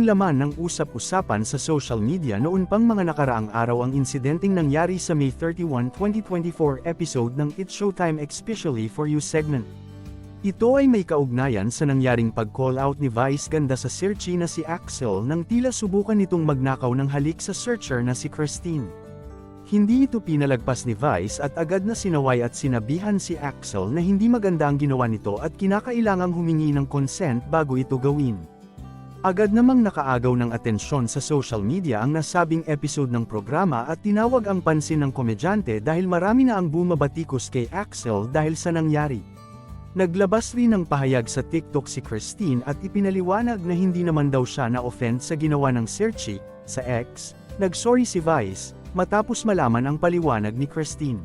Naging laman ng usap-usapan sa social media noon pang mga nakaraang araw ang insidenteng nangyari sa May 31, 2024 episode ng It's Showtime Especially For You segment. Ito ay may kaugnayan sa nangyaring pag-call out ni Vice ganda sa searchy na si Axel nang tila subukan nitong magnakaw ng halik sa searcher na si Christine. Hindi ito pinalagpas ni Vice at agad na sinaway at sinabihan si Axel na hindi maganda ang ginawa nito at kinakailangang humingi ng consent bago ito gawin. Agad namang nakaagaw ng atensyon sa social media ang nasabing episode ng programa at tinawag ang pansin ng komedyante dahil marami na ang bumabatikos kay Axel dahil sa nangyari. Naglabas rin ng pahayag sa TikTok si Christine at ipinaliwanag na hindi naman daw siya na-offend sa ginawa ng searchy. Sa X, nagsorry si Vice, matapos malaman ang paliwanag ni Christine.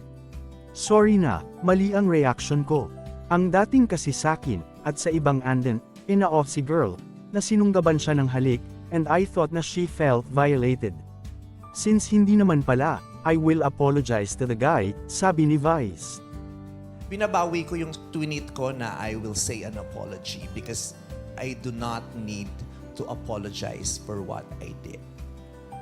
"Sorry na, mali ang reaction ko. Ang dating kasi sakin, at sa ibang anden, ina-off si girl, na sinunggaban siya ng halik, and I thought na she felt violated. Since hindi naman pala, I will apologize to the guy," sabi ni Vice. Binabawi ko yung tweet ko na I will say an apology because I do not need to apologize for what I did.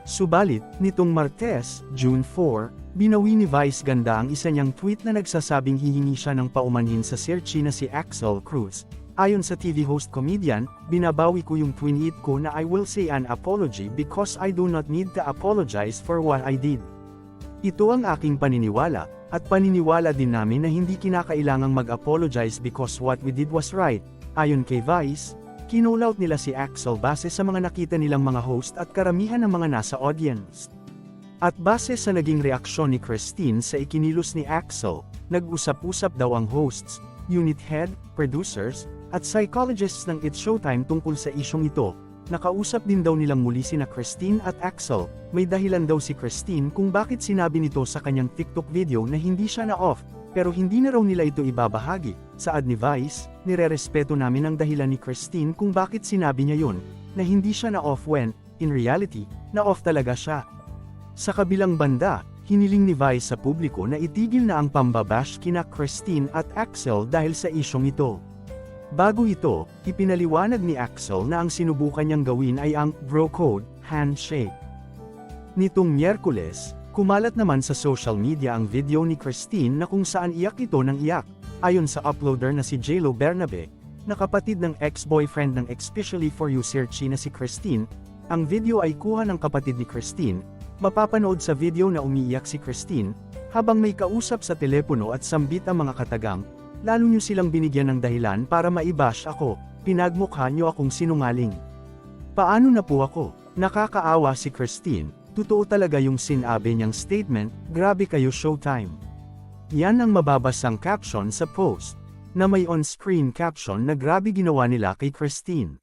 Subalit, nitong Martes, June 4, binawi ni Vice ganda ang isa niyang tweet na nagsasabing hihingi siya ng paumanhin sa searchy na si Axel Cruz. Ayon sa TV host comedian, "Binabawi ko yung tweet ko na I will say an apology because I do not need to apologize for what I did. Ito ang aking paniniwala, at paniniwala din namin na hindi kinakailangang mag-apologize because what we did was right." Ayon kay Vice, kinullout nila si Axel base sa mga nakita nilang mga host at karamihan ng mga nasa audience. At base sa naging reaksyon ni Christine sa ikinilos ni Axel, nag-usap-usap daw ang hosts, unit head, producers, at psychologists ng It's Showtime tungkol sa isyong ito. Nakausap din daw nilang muli sina Christine at Axel. May dahilan daw si Christine kung bakit sinabi nito sa kanyang TikTok video na hindi siya na-off, pero hindi na raw nila ito ibabahagi. Saad ni Vice, "Nirerespeto namin ang dahilan ni Christine kung bakit sinabi niya yun, na hindi siya na-off when, in reality, na-off talaga siya." Sa kabilang banda, hiniling ni Vice sa publiko na itigil na ang pambabash kina Christine at Axel dahil sa isyong ito. Bago ito, ipinaliwanag ni Axel na ang sinubukan niyang gawin ay ang bro code handshake. Nitong Miyerkules, kumalat naman sa social media ang video ni Christine na kung saan iyak ito ng iyak. Ayon sa uploader na si J.Lo Bernabe, na kapatid ng ex-boyfriend ng Especially For You searchy na si Christine, ang video ay kuha ng kapatid ni Christine. Mapapanood sa video na umiiyak si Christine, habang may kausap sa telepono at sambit ang mga katagang, "Lalo niyo silang binigyan ng dahilan para maibash ako, pinagmukha niyo akong sinungaling. Paano na po ako?" Nakakaawa si Christine, totoo talaga yung sinabi niyang statement, "Grabe kayo Showtime." Yan ang mababasang caption sa post, na may on-screen caption na "Grabe ginawa nila kay Christine."